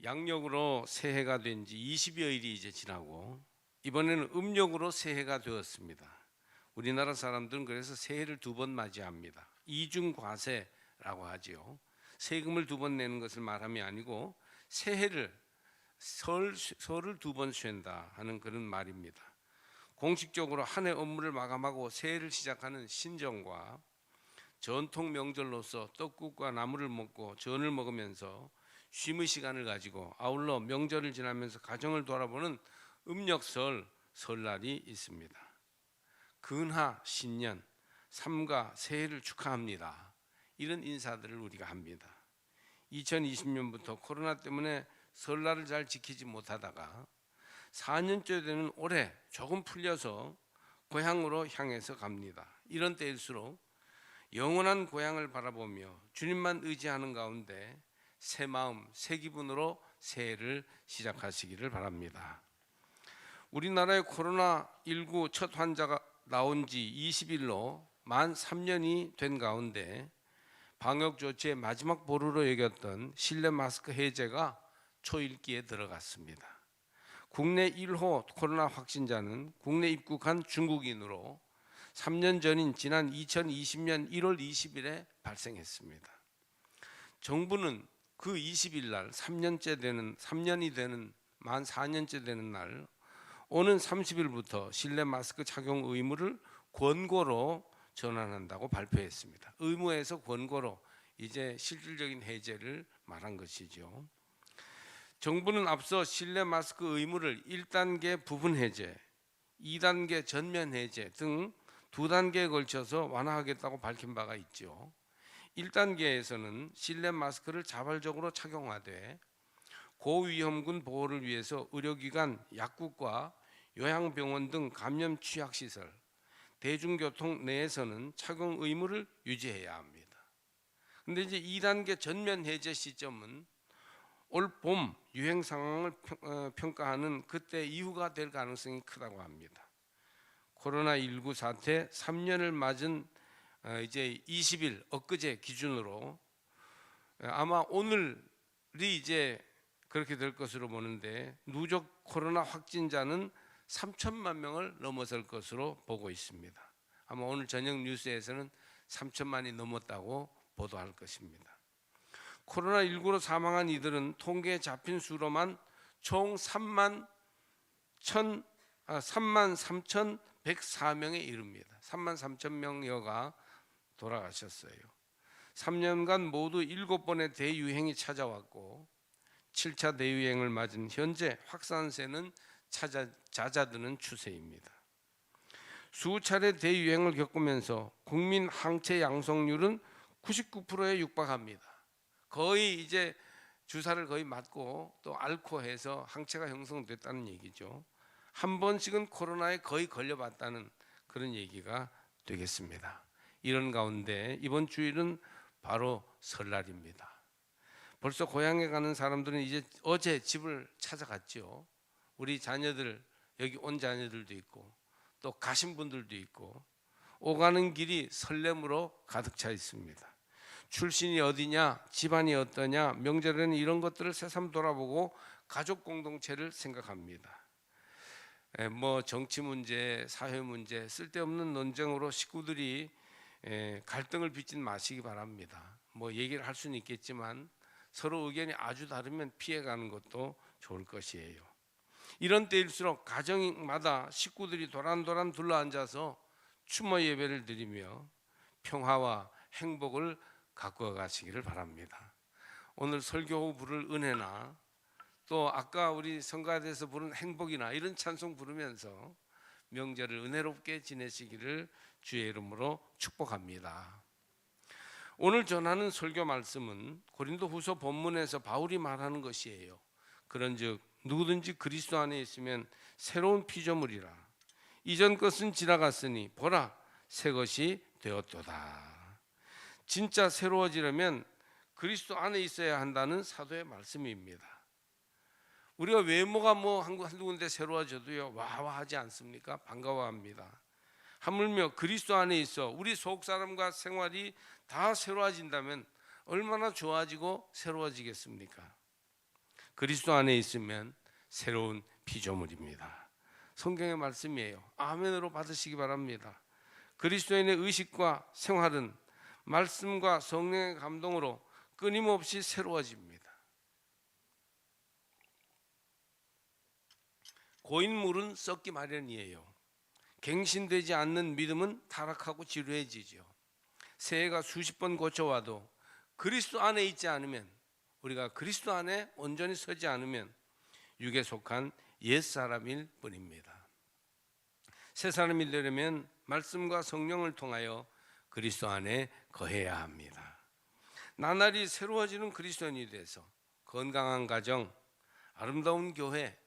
양력으로 새해가 된 지 20여일이 이제 지나고 이번에는 음력으로 새해가 되었습니다. 우리나라 사람들은 그래서 새해를 두 번 맞이합니다. 이중과세라고 하지요. 세금을 두 번 내는 것을 말함이 아니고 새해를 설을 두 번 쉰다 하는 그런 말입니다. 공식적으로 한 해 업무를 마감하고 새해를 시작하는 신정과 전통 명절로서 떡국과 나물을 먹고 전을 먹으면서 쉼의 시간을 가지고 아울러 명절을 지나면서 가정을 돌아보는 음력설 설날이 있습니다. 근하 신년 삼가 새해를 축하합니다. 이런 인사들을 우리가 합니다. 2020년부터 코로나 때문에 설날을 잘 지키지 못하다가 4년째 되는 올해 조금 풀려서 고향으로 향해서 갑니다. 이런 때일수록 영원한 고향을 바라보며 주님만 의지하는 가운데 새 마음, 새 기분으로 새해를 시작하시기를 바랍니다. 우리나라의 코로나19 첫 환자가 나온 지 20일로 만 3년이 된 가운데 방역 조치의 마지막 보루로 여겼던 실내 마스크 해제가 초읽기에 들어갔습니다. 국내 1호 코로나 확진자는 국내 입국한 중국인으로 3년 전인 지난 2020년 1월 20일에 발생했습니다. 정부는 그 20일 날 3년이 되는 만 4년째 되는 날 오는 30일부터 실내 마스크 착용 의무를 권고로 전환한다고 발표했습니다. 의무에서 권고로 이제 실질적인 해제를 말한 것이죠. 정부는 앞서 실내 마스크 의무를 1단계 부분 해제, 2단계 전면 해제 등 2단계에 걸쳐서 완화하겠다고 밝힌 바가 있죠. 1단계에서는 실내 마스크를 자발적으로 착용하되 고위험군 보호를 위해서 의료기관, 약국과 요양병원 등 감염 취약시설, 대중교통 내에서는 착용 의무를 유지해야 합니다. 그런데 이제 2단계 전면 해제 시점은 올 봄 유행 상황을 평가하는 그때 이후가 될 가능성이 크다고 합니다. 코로나19 사태 3년을 맞은 이제 20일 엊그제 기준으로 아마 오늘이 이제 그렇게 될 것으로 보는데 누적 코로나 확진자는 3천만 명을 넘어설 것으로 보고 있습니다. 아마 오늘 저녁 뉴스에서는 3천만이 넘었다고 보도할 것입니다. 코로나19로 사망한 이들은 통계에 잡힌 수로만 총 3만 3,104명에 이릅니다. 3만 3천 명여가 돌아가셨어요. 3년간 모두 7번의 대유행이 찾아왔고 7차 대유행을 맞은 현재 확산세는 잦아드는 추세입니다. 수차례 대유행을 겪으면서 국민 항체 양성률은 99%에 육박합니다. 거의 이제 주사를 거의 맞고 또 앓고 해서 항체가 형성됐다는 얘기죠. 한 번씩은 코로나에 거의 걸려봤다는 그런 얘기가 되겠습니다. 이런 가운데 이번 주일은 바로 설날입니다. 벌써 고향에 가는 사람들은 이제 어제 집을 찾아갔죠. 우리 자녀들, 여기 온 자녀들도 있고 또 가신 분들도 있고 오가는 길이 설렘으로 가득 차 있습니다. 출신이 어디냐, 집안이 어떠냐, 명절에는 이런 것들을 새삼 돌아보고 가족 공동체를 생각합니다. 뭐 정치 문제, 사회 문제, 쓸데없는 논쟁으로 식구들이 갈등을 빚지 마시기 바랍니다. 뭐 얘기를 할 수는 있겠지만 서로 의견이 아주 다르면 피해가는 것도 좋을 것이에요. 이런 때일수록 가정마다 식구들이 도란도란 둘러앉아서 추모 예배를 드리며 평화와 행복을 갖고 가시기를 바랍니다. 오늘 설교 후 부를 은혜나 또 아까 우리 성가대에서 부른 행복이나 이런 찬송 부르면서 명절을 은혜롭게 지내시기를 주의 이름으로 축복합니다. 오늘 전하는 설교 말씀은 고린도후서 본문에서 바울이 말하는 것이에요. 그런즉 누구든지 그리스도 안에 있으면 새로운 피조물이라. 이전 것은 지나갔으니 보라 새 것이 되었도다. 진짜 새로워지려면 그리스도 안에 있어야 한다는 사도의 말씀입니다. 우리가 외모가 뭐 한두 군데 새로워져도요 와와하지 않습니까? 반가워합니다. 하물며 그리스도 안에 있어 우리 속사람과 생활이 다 새로워진다면 얼마나 좋아지고 새로워지겠습니까? 그리스도 안에 있으면 새로운 피조물입니다. 성경의 말씀이에요. 아멘으로 받으시기 바랍니다. 그리스도인의 의식과 생활은 말씀과 성령의 감동으로 끊임없이 새로워집니다. 고인 물은 썩기 마련이에요. 갱신되지 않는 믿음은 타락하고 지루해지죠. 새해가 수십 번 고쳐와도 그리스도 안에 있지 않으면, 우리가 그리스도 안에 온전히 서지 않으면 육에 속한 옛사람일 뿐입니다. 새 사람이 되려면 말씀과 성령을 통하여 그리스도 안에 거해야 합니다. 나날이 새로워지는 그리스도인이 돼서 건강한 가정, 아름다운 교회,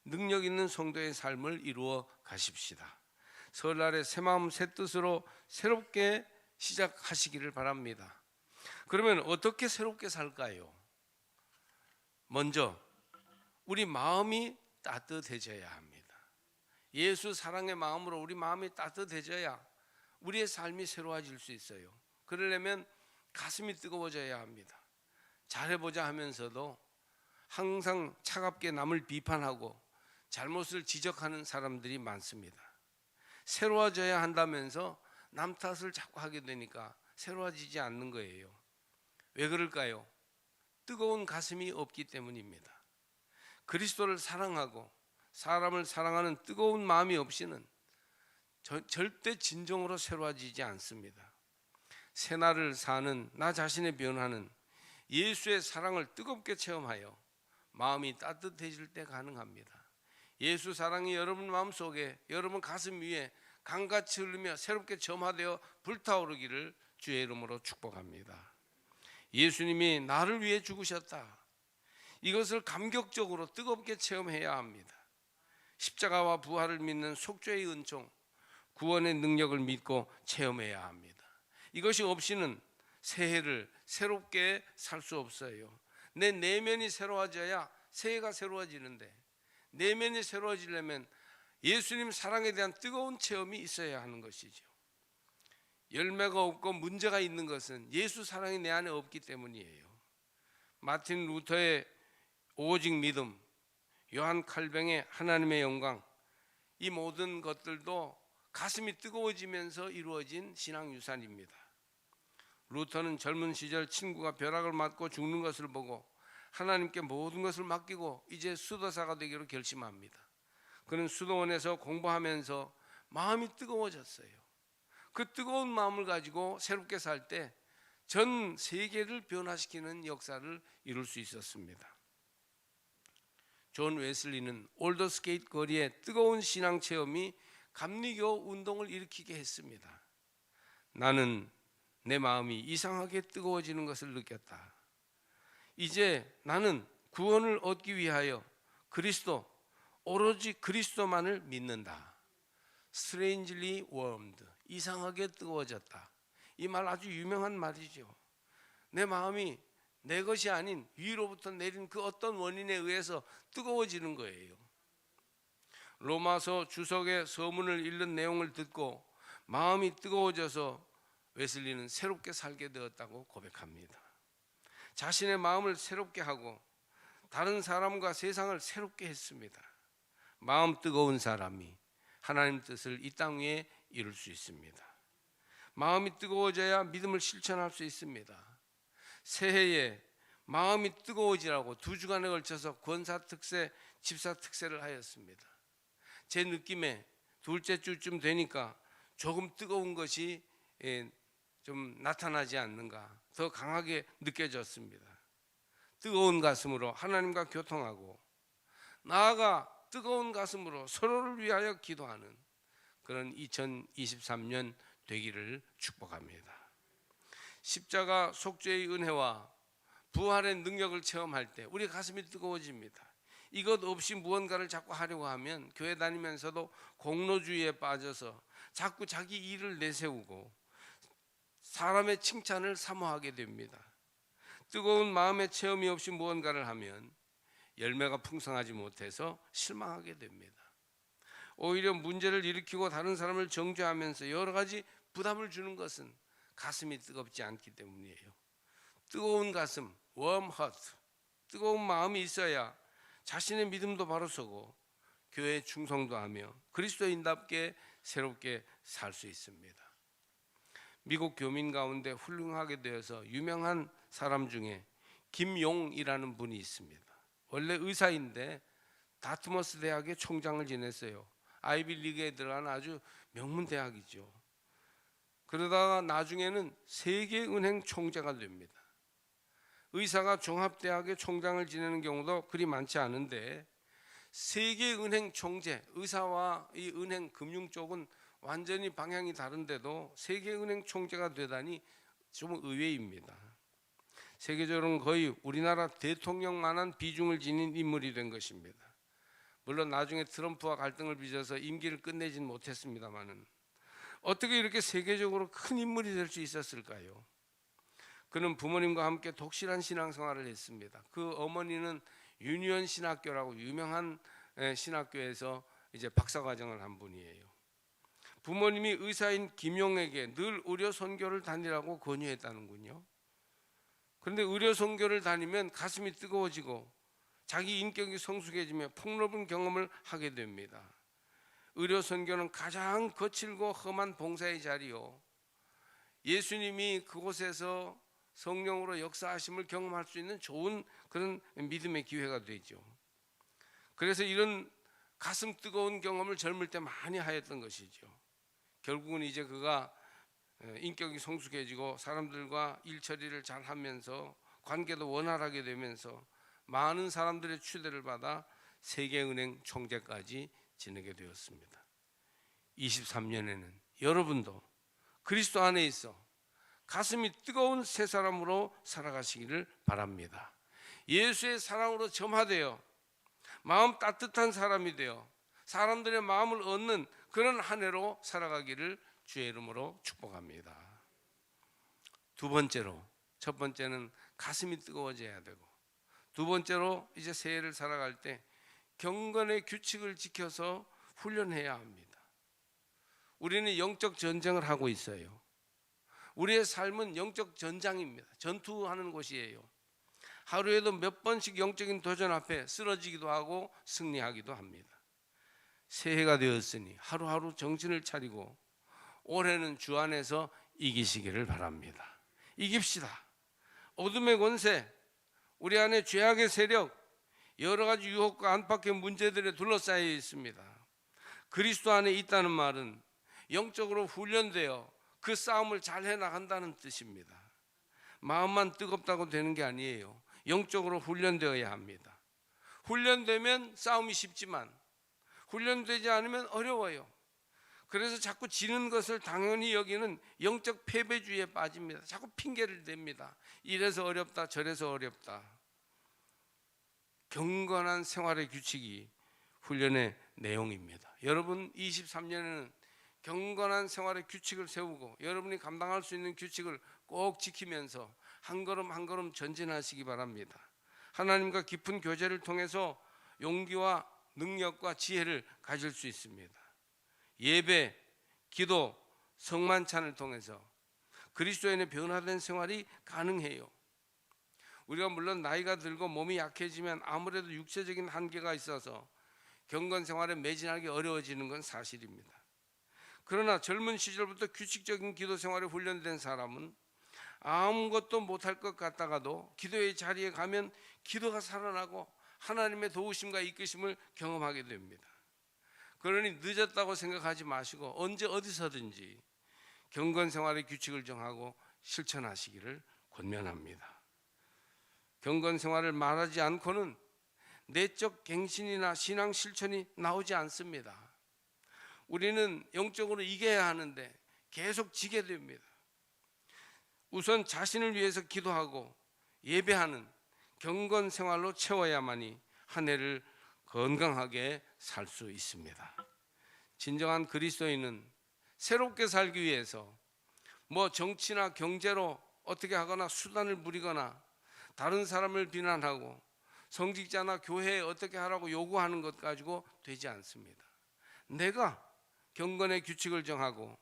능력 있는 성도의 삶을 이루어 가십시다. 설날에 새 마음 새 뜻으로 새롭게 시작하시기를 바랍니다. 그러면 어떻게 새롭게 살까요? 먼저 우리 마음이 따뜻해져야 합니다. 예수 사랑의 마음으로 우리 마음이 따뜻해져야 우리의 삶이 새로워질 수 있어요. 그러려면 가슴이 뜨거워져야 합니다. 잘해보자 하면서도 항상 차갑게 남을 비판하고 잘못을 지적하는 사람들이 많습니다. 새로워져야 한다면서 남 탓을 자꾸 하게 되니까 새로워지지 않는 거예요. 왜 그럴까요? 뜨거운 가슴이 없기 때문입니다. 그리스도를 사랑하고 사람을 사랑하는 뜨거운 마음이 없이는 절대 진정으로 새로워지지 않습니다. 새날을 사는 나 자신의 변화는 예수의 사랑을 뜨겁게 체험하여 마음이 따뜻해질 때 가능합니다. 예수 사랑이 여러분 마음속에, 여러분 가슴 위에 강같이 흐르며 새롭게 점화되어 불타오르기를 주의 이름으로 축복합니다. 예수님이 나를 위해 죽으셨다. 이것을 감격적으로 뜨겁게 체험해야 합니다. 십자가와 부활을 믿는 속죄의 은총, 구원의 능력을 믿고 체험해야 합니다. 이것이 없이는 새해를 새롭게 살 수 없어요. 내 내면이 새로워져야 새해가 새로워지는데, 내면이 새로워지려면 예수님 사랑에 대한 뜨거운 체험이 있어야 하는 것이죠. 열매가 없고 문제가 있는 것은 예수 사랑이 내 안에 없기 때문이에요. 마틴 루터의 오직 믿음, 요한 칼뱅의 하나님의 영광, 이 모든 것들도 가슴이 뜨거워지면서 이루어진 신앙 유산입니다. 루터는 젊은 시절 친구가 벼락을 맞고 죽는 것을 보고 하나님께 모든 것을 맡기고 이제 수도사가 되기로 결심합니다. 그는 수도원에서 공부하면서 마음이 뜨거워졌어요. 그 뜨거운 마음을 가지고 새롭게 살 때 전 세계를 변화시키는 역사를 이룰 수 있었습니다. 존 웨슬리는 올더스게이트 거리의 뜨거운 신앙 체험이 감리교 운동을 일으키게 했습니다. 나는 내 마음이 이상하게 뜨거워지는 것을 느꼈다. 이제 나는 구원을 얻기 위하여 그리스도, 오로지 그리스도만을 믿는다. Strangely warmed, 이상하게 뜨거워졌다. 이 말 아주 유명한 말이죠. 내 마음이 내 것이 아닌 위로부터 내린 그 어떤 원인에 의해서 뜨거워지는 거예요. 로마서 주석의 서문을 읽는 내용을 듣고 마음이 뜨거워져서 웨슬리는 새롭게 살게 되었다고 고백합니다. 자신의 마음을 새롭게 하고 다른 사람과 세상을 새롭게 했습니다. 마음 뜨거운 사람이 하나님 뜻을 이 땅 위에 이룰 수 있습니다. 마음이 뜨거워져야 믿음을 실천할 수 있습니다. 새해에 마음이 뜨거워지라고 2주간에 걸쳐서 권사 특세, 집사 특세를 하였습니다. 제 느낌에 둘째 주쯤 되니까 조금 뜨거운 것이 좀 나타나지 않는가, 더 강하게 느껴졌습니다. 뜨거운 가슴으로 하나님과 교통하고 나아가 뜨거운 가슴으로 서로를 위하여 기도하는 그런 2023년 되기를 축복합니다. 십자가 속죄의 은혜와 부활의 능력을 체험할 때 우리 가슴이 뜨거워집니다. 이것 없이 무언가를 자꾸 하려고 하면 교회 다니면서도 공로주의에 빠져서 자꾸 자기 일을 내세우고 사람의 칭찬을 사모하게 됩니다. 뜨거운 마음의 체험이 없이 무언가를 하면 열매가 풍성하지 못해서 실망하게 됩니다. 오히려 문제를 일으키고 다른 사람을 정죄하면서 여러 가지 부담을 주는 것은 가슴이 뜨겁지 않기 때문이에요. 뜨거운 가슴, warm heart, 뜨거운 마음이 있어야 자신의 믿음도 바로 서고 교회에 충성도 하며 그리스도인답게 새롭게 살 수 있습니다. 미국 교민 가운데 훌륭하게 되어서 유명한 사람 중에 김용이라는 분이 있습니다. 원래 의사인데 다트머스 대학의 총장을 지냈어요. 아이비리그에 들어간 아주 명문 대학이죠. 그러다가 나중에는 세계은행 총재가 됩니다. 의사가 종합대학의 총장을 지내는 경우도 그리 많지 않은데 세계은행 총재, 의사와 이 은행 금융 쪽은 완전히 방향이 다른데도 세계은행 총재가 되다니 좀 의외입니다. 세계적으로는 거의 우리나라 대통령만한 비중을 지닌 인물이 된 것입니다. 물론 나중에 트럼프와 갈등을 빚어서 임기를 끝내진 못했습니다만은 어떻게 이렇게 세계적으로 큰 인물이 될 수 있었을까요? 그는 부모님과 함께 독실한 신앙생활을 했습니다. 그 어머니는 유니언 신학교라고 유명한 신학교에서 이제 박사과정을 한 분이에요. 부모님이 의사인 김용에게 늘 의료 선교를 다니라고 권유했다는군요. 그런데 의료 선교를 다니면 가슴이 뜨거워지고 자기 인격이 성숙해지며 폭넓은 경험을 하게 됩니다. 의료 선교는 가장 거칠고 험한 봉사의 자리요, 예수님이 그곳에서 성령으로 역사하심을 경험할 수 있는 좋은 그런 믿음의 기회가 되죠. 그래서 이런 가슴 뜨거운 경험을 젊을 때 많이 하였던 것이죠. 결국은 이제 그가 인격이 성숙해지고 사람들과 일 처리를 잘 하면서 관계도 원활하게 되면서 많은 사람들의 추대를 받아 세계은행 총재까지 지내게 되었습니다. 23년에는 여러분도 그리스도 안에 있어 가슴이 뜨거운 새 사람으로 살아가시기를 바랍니다. 예수의 사랑으로 점화되어 마음 따뜻한 사람이 되어 사람들의 마음을 얻는 그런 한 해로 살아가기를 주의 이름으로 축복합니다. 두 번째로, 첫 번째는 가슴이 뜨거워져야 되고, 두 번째로 이제 새해를 살아갈 때 경건의 규칙을 지켜서 훈련해야 합니다. 우리는 영적 전쟁을 하고 있어요. 우리의 삶은 영적 전장입니다. 전투하는 곳이에요. 하루에도 몇 번씩 영적인 도전 앞에 쓰러지기도 하고 승리하기도 합니다. 새해가 되었으니 하루하루 정신을 차리고 올해는 주 안에서 이기시기를 바랍니다. 이깁시다. 어둠의 권세, 우리 안에 죄악의 세력, 여러 가지 유혹과 안팎의 문제들에 둘러싸여 있습니다. 그리스도 안에 있다는 말은 영적으로 훈련되어 그 싸움을 잘 해나간다는 뜻입니다. 마음만 뜨겁다고 되는 게 아니에요. 영적으로 훈련되어야 합니다. 훈련되면 싸움이 쉽지만 훈련되지 않으면 어려워요. 그래서 자꾸 지는 것을 당연히 여기는 영적 패배주의에 빠집니다. 자꾸 핑계를 댑니다. 이래서 어렵다, 저래서 어렵다. 경건한 생활의 규칙이 훈련의 내용입니다. 여러분 23년에는 경건한 생활의 규칙을 세우고 여러분이 감당할 수 있는 규칙을 꼭 지키면서 한 걸음 한 걸음 전진하시기 바랍니다. 하나님과 깊은 교제를 통해서 용기와 능력과 지혜를 가질 수 있습니다. 예배, 기도, 성만찬을 통해서 그리스도인의 변화된 생활이 가능해요. 우리가 물론 나이가 들고 몸이 약해지면 아무래도 육체적인 한계가 있어서 경건 생활에 매진하기 어려워지는 건 사실입니다. 그러나 젊은 시절부터 규칙적인 기도 생활에 훈련된 사람은 아무것도 못할 것 같다가도 기도의 자리에 가면 기도가 살아나고 하나님의 도우심과 이끄심을 경험하게 됩니다. 그러니 늦었다고 생각하지 마시고 언제 어디서든지 경건 생활의 규칙을 정하고 실천하시기를 권면합니다. 경건 생활을 말하지 않고는 내적 갱신이나 신앙 실천이 나오지 않습니다. 우리는 영적으로 이겨야 하는데 계속 지게 됩니다. 우선 자신을 위해서 기도하고 예배하는 경건 생활로 채워야만이 한 해를 건강하게 살 수 있습니다. 진정한 그리스도인은 새롭게 살기 위해서 정치나 경제로 어떻게 하거나 수단을 부리거나 다른 사람을 비난하고 성직자나 교회에 어떻게 하라고 요구하는 것 가지고 되지 않습니다. 내가 경건의 규칙을 정하고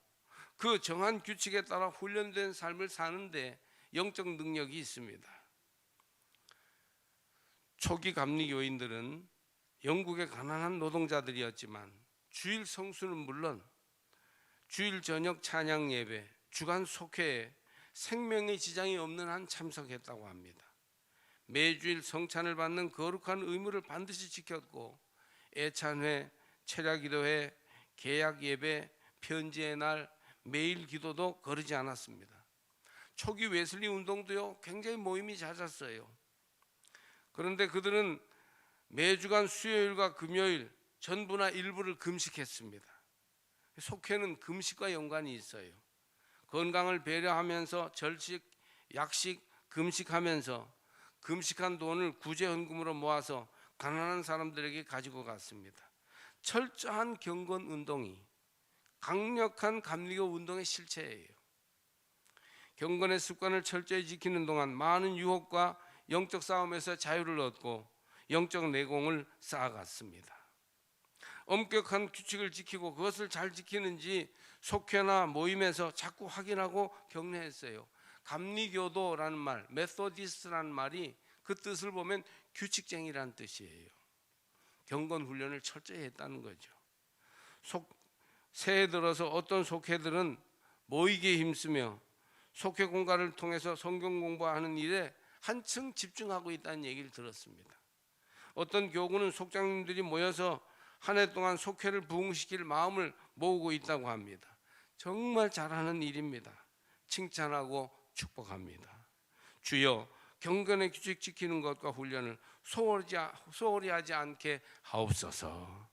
그 정한 규칙에 따라 훈련된 삶을 사는데 영적 능력이 있습니다. 초기 감리교인들은 영국의 가난한 노동자들이었지만 주일 성수는 물론 주일 저녁 찬양 예배, 주간 속회에 생명의 지장이 없는 한 참석했다고 합니다. 매주일 성찬을 받는 거룩한 의무를 반드시 지켰고 애찬회, 철야기도회, 개약 예배, 편지의 날, 매일 기도도 거르지 않았습니다. 초기 웨슬리 운동도요 굉장히 모임이 잦았어요. 그런데 그들은 매주간 수요일과 금요일 전부나 일부를 금식했습니다. 속회는 금식과 연관이 있어요. 건강을 배려하면서 절식, 약식, 금식하면서 금식한 돈을 구제헌금으로 모아서 가난한 사람들에게 가지고 갔습니다. 철저한 경건 운동이 강력한 감리교 운동의 실체예요. 경건의 습관을 철저히 지키는 동안 많은 유혹과 영적 싸움에서 자유를 얻고 영적 내공을 쌓아갔습니다. 엄격한 규칙을 지키고 그것을 잘 지키는지 속회나 모임에서 자꾸 확인하고 격려했어요. 감리교도라는 말, 메소디스트라는 말이 그 뜻을 보면 규칙쟁이라는 뜻이에요. 경건 훈련을 철저히 했다는 거죠. 새해 들어서 어떤 속회들은 모이기에 힘쓰며 속회 공간을 통해서 성경 공부하는 일에 한층 집중하고 있다는 얘기를 들었습니다. 어떤 교구는 속장님들이 모여서 한 해 동안 속회를 부흥시킬 마음을 모으고 있다고 합니다. 정말 잘하는 일입니다. 칭찬하고 축복합니다. 주여, 경건의 규칙 지키는 것과 훈련을 소홀히 하지 않게 하옵소서.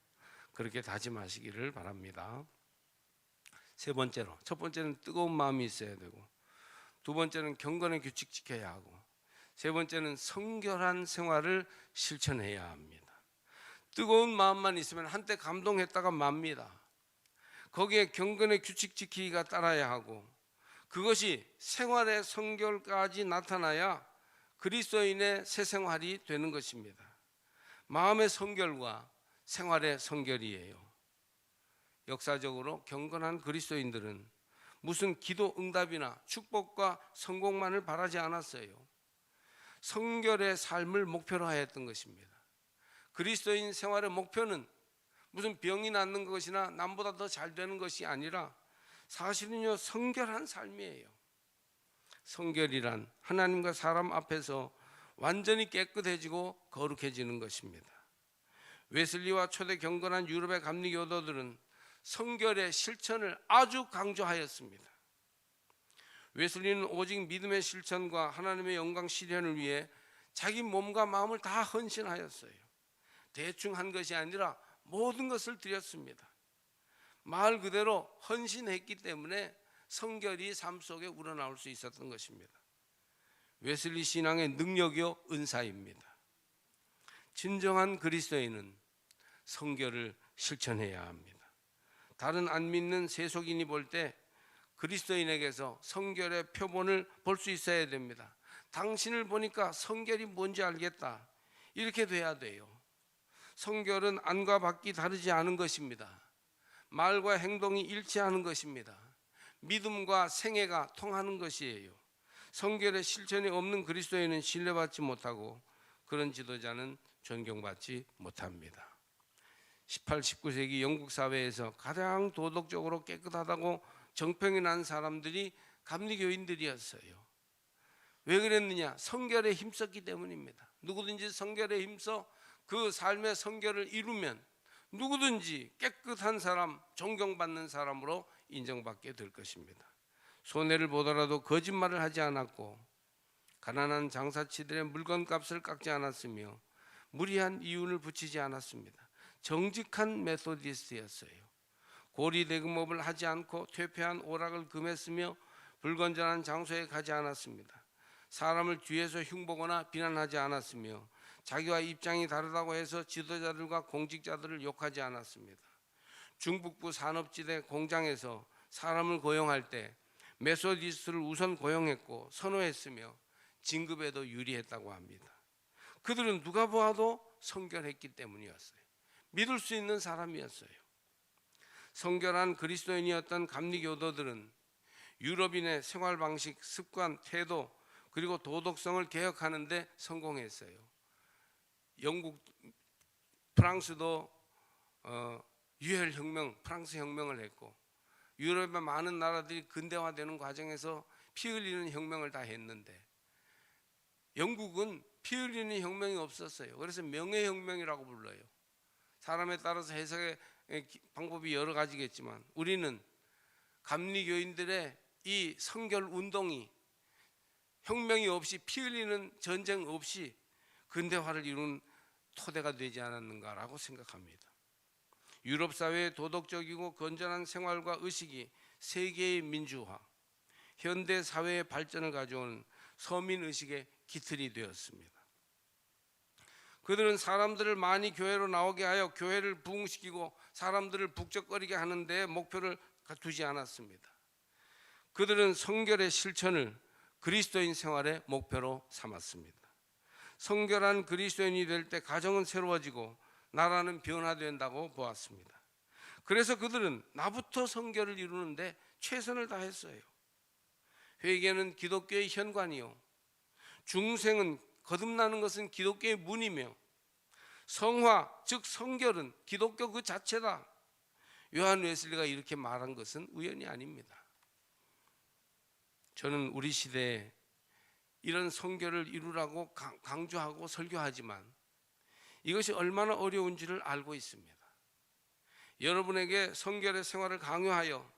그렇게 다짐하시기를 바랍니다. 세 번째로, 첫 번째는 뜨거운 마음이 있어야 되고, 두 번째는 경건의 규칙 지켜야 하고, 세 번째는 성결한 생활을 실천해야 합니다. 뜨거운 마음만 있으면 한때 감동했다가 맙니다. 거기에 경건의 규칙 지키기가 따라야 하고, 그것이 생활의 성결까지 나타나야 그리스도인의 새 생활이 되는 것입니다. 마음의 성결과 생활의 성결이에요. 역사적으로 경건한 그리스도인들은 무슨 기도 응답이나 축복과 성공만을 바라지 않았어요. 성결의 삶을 목표로 하였던 것입니다. 그리스도인 생활의 목표는 무슨 병이 낫는 것이나 남보다 더 잘 되는 것이 아니라 사실은요 성결한 삶이에요. 성결이란 하나님과 사람 앞에서 완전히 깨끗해지고 거룩해지는 것입니다. 웨슬리와 초대 경건한 유럽의 감리교도들은 성결의 실천을 아주 강조하였습니다. 웨슬리는 오직 믿음의 실천과 하나님의 영광 실현을 위해 자기 몸과 마음을 다 헌신하였어요. 대충 한 것이 아니라 모든 것을 드렸습니다. 말 그대로 헌신했기 때문에 성결이 삶 속에 우러나올 수 있었던 것입니다. 웨슬리 신앙의 능력이요 은사입니다. 진정한 그리스도인은 성결을 실천해야 합니다. 다른 안 믿는 세속인이 볼 때 그리스도인에게서 성결의 표본을 볼 수 있어야 됩니다. 당신을 보니까 성결이 뭔지 알겠다. 이렇게 돼야 돼요. 성결은 안과 밖이 다르지 않은 것입니다. 말과 행동이 일치하는 것입니다. 믿음과 생애가 통하는 것이에요. 성결의 실천이 없는 그리스도인은 신뢰받지 못하고 그런 지도자는 존경받지 못합니다. 18, 19세기 영국 사회에서 가장 도덕적으로 깨끗하다고 정평이 난 사람들이 감리교인들이었어요. 왜 그랬느냐? 성결에 힘썼기 때문입니다. 누구든지 성결에 힘써 그 삶의 성결을 이루면 누구든지 깨끗한 사람, 존경받는 사람으로 인정받게 될 것입니다. 손해를 보더라도 거짓말을 하지 않았고 가난한 장사치들의 물건값을 깎지 않았으며 무리한 이윤을 붙이지 않았습니다. 정직한 메소디스트였어요. 고리대금업을 하지 않고 퇴폐한 오락을 금했으며 불건전한 장소에 가지 않았습니다. 사람을 뒤에서 흉보거나 비난하지 않았으며 자기와 입장이 다르다고 해서 지도자들과 공직자들을 욕하지 않았습니다. 중북부 산업지대 공장에서 사람을 고용할 때 메소디스트를 우선 고용했고 선호했으며 진급에도 유리했다고 합니다. 그들은 누가 보아도 성결했기 때문이었어요. 믿을 수 있는 사람이었어요. 성결한 그리스도인이었던 감리교도들은 유럽인의 생활 방식, 습관, 태도 그리고 도덕성을 개혁하는 데 성공했어요. 영국, 프랑스도 유혈혁명, 프랑스 혁명을 했고, 유럽의 많은 나라들이 근대화되는 과정에서 피 흘리는 혁명을 다 했는데, 영국은 피 흘리는 혁명이 없었어요. 그래서 명예혁명이라고 불러요. 사람에 따라서 해석의 방법이 여러 가지겠지만, 우리는 감리교인들의 이 성결 운동이 혁명이 없이, 피 흘리는 전쟁 없이 근대화를 이룬 토대가 되지 않았는가라고 생각합니다. 유럽 사회의 도덕적이고 건전한 생활과 의식이 세계의 민주화, 현대 사회의 발전을 가져오는 서민 의식의 기틀이 되었습니다. 그들은 사람들을 많이 교회로 나오게 하여 교회를 부흥시키고 사람들을 북적거리게 하는 데 목표를 두지 않았습니다. 그들은 성결의 실천을 그리스도인 생활의 목표로 삼았습니다. 성결한 그리스도인이 될 때 가정은 새로워지고 나라는 변화된다고 보았습니다. 그래서 그들은 나부터 성결을 이루는데 최선을 다했어요. 회개는 기독교의 현관이요, 중생은 거듭나는 것은 기독교의 문이며, 성화 즉 성결은 기독교 그 자체다. 요한 웨슬리가 이렇게 말한 것은 우연이 아닙니다. 저는 우리 시대에 이런 성결을 이루라고 강조하고 설교하지만 이것이 얼마나 어려운지를 알고 있습니다. 여러분에게 성결의 생활을 강요하여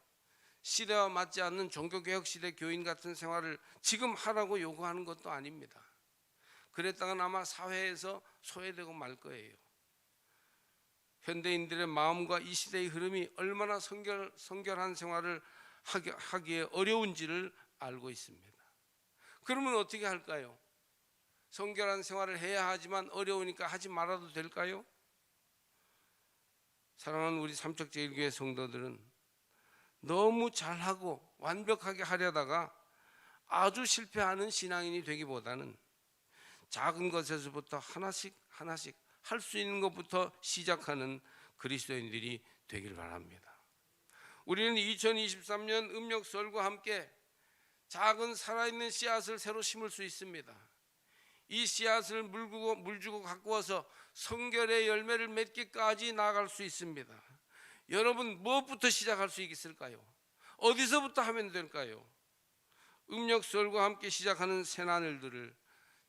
시대와 맞지 않는 종교개혁 시대 교인 같은 생활을 지금 하라고 요구하는 것도 아닙니다. 그랬다간 아마 사회에서 소외되고 말 거예요. 현대인들의 마음과 이 시대의 흐름이 얼마나 성결한 생활을 하기에 어려운지를 알고 있습니다. 그러면 어떻게 할까요? 성결한 생활을 해야 하지만 어려우니까 하지 말아도 될까요? 사랑하는 우리 삼척제일교회 성도들은 너무 잘하고 완벽하게 하려다가 아주 실패하는 신앙인이 되기보다는 작은 것에서부터 하나씩 할 수 있는 것부터 시작하는 그리스도인들이 되길 바랍니다. 우리는 2023년 음력설과 함께 작은 살아있는 씨앗을 새로 심을 수 있습니다. 이 씨앗을 물 주고 가꾸어서 성결의 열매를 맺기까지 나아갈 수 있습니다. 여러분, 무엇부터 시작할 수 있을까요? 어디서부터 하면 될까요? 음력설과 함께 시작하는 새나늘들을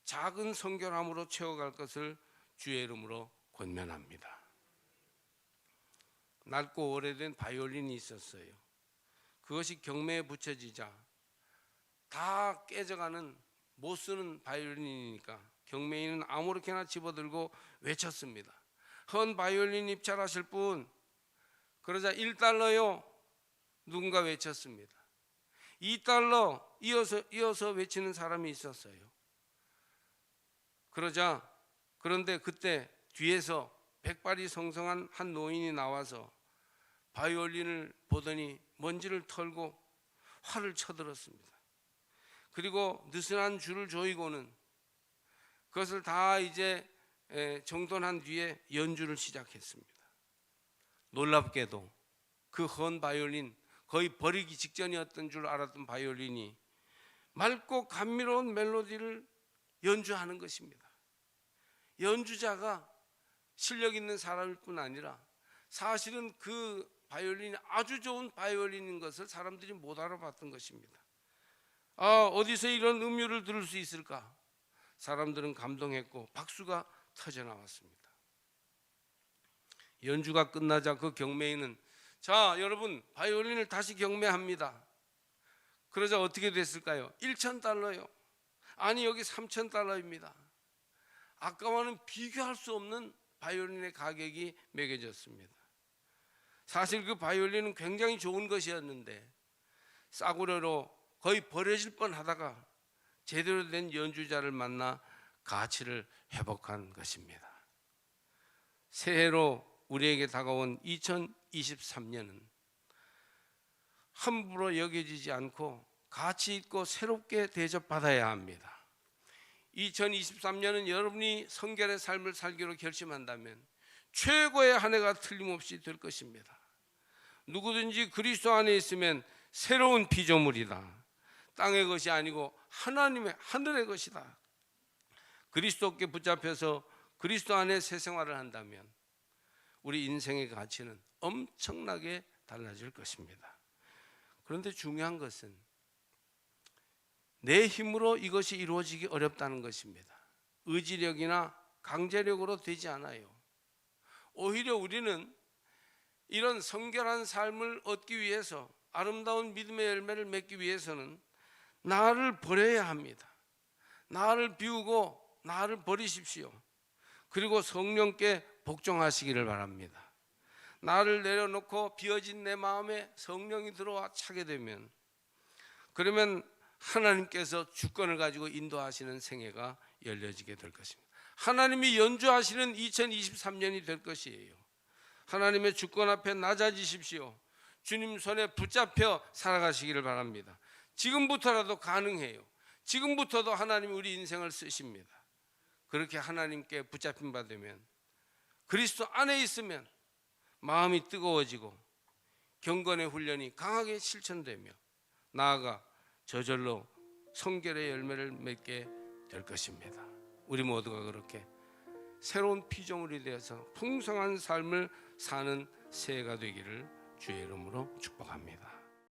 작은 성결함으로 채워갈 것을 주의 이름으로 권면합니다. 낡고 오래된 바이올린이 있었어요. 그것이 경매에 붙여지자 다 깨져가는 못 쓰는 바이올린이니까 경매인은 아무렇게나 집어들고 외쳤습니다. 헌 바이올린 입찰하실 분. 그러자 1달러요. 누군가 외쳤습니다. 2달러 이어서 외치는 사람이 있었어요. 그런데 그때 뒤에서 백발이 성성한 한 노인이 나와서 바이올린을 보더니 먼지를 털고 활을 쳐들었습니다. 그리고 느슨한 줄을 조이고는 그것을 다 이제 정돈한 뒤에 연주를 시작했습니다. 놀랍게도 그 헌 바이올린, 거의 버리기 직전이었던 줄 알았던 바이올린이 맑고 감미로운 멜로디를 연주하는 것입니다. 연주자가 실력 있는 사람일 뿐 아니라 사실은 그 바이올린이 아주 좋은 바이올린인 것을 사람들이 못 알아봤던 것입니다. 어디서 이런 음유를 들을 수 있을까? 사람들은 감동했고 박수가 터져 나왔습니다. 연주가 끝나자 그 경매인은 자, 여러분 바이올린을 다시 경매합니다. 그러자 어떻게 됐을까요? 1,000달러요. 아니, 여기 3,000달러입니다. 아까와는 비교할 수 없는 바이올린의 가격이 매겨졌습니다. 사실 그 바이올린은 굉장히 좋은 것이었는데 싸구려로 거의 버려질 뻔하다가 제대로 된 연주자를 만나 가치를 회복한 것입니다. 새해로 우리에게 다가온 2023년은 함부로 여겨지지 않고 가치 있고 새롭게 대접받아야 합니다. 2023년은 여러분이 성결의 삶을 살기로 결심한다면 최고의 한 해가 틀림없이 될 것입니다. 누구든지 그리스도 안에 있으면 새로운 피조물이다. 땅의 것이 아니고 하나님의 하늘의 것이다. 그리스도께 붙잡혀서 그리스도 안에 새 생활을 한다면 우리 인생의 가치는 엄청나게 달라질 것입니다. 그런데 중요한 것은 내 힘으로 이것이 이루어지기 어렵다는 것입니다. 의지력이나 강제력으로 되지 않아요. 오히려 우리는 이런 성결한 삶을 얻기 위해서, 아름다운 믿음의 열매를 맺기 위해서는 나를 버려야 합니다. 나를 비우고 나를 버리십시오. 그리고 성령께 복종하시기를 바랍니다. 나를 내려놓고 비어진 내 마음에 성령이 들어와 차게 되면, 그러면 하나님께서 주권을 가지고 인도하시는 생애가 열려지게 될 것입니다. 하나님이 연주하시는 2023년이 될 것이에요. 하나님의 주권 앞에 낮아지십시오. 주님 손에 붙잡혀 살아가시기를 바랍니다. 지금부터라도 가능해요. 지금부터도 하나님이 우리 인생을 쓰십니다. 그렇게 하나님께 붙잡힌 바 되면, 그리스도 안에 있으면 마음이 뜨거워지고 경건의 훈련이 강하게 실천되며 나아가 저절로 성결의 열매를 맺게 될 것입니다. 우리 모두가 그렇게 새로운 피조물이 되어서 풍성한 삶을 사는 새해가 되기를 주의 이름으로 축복합니다.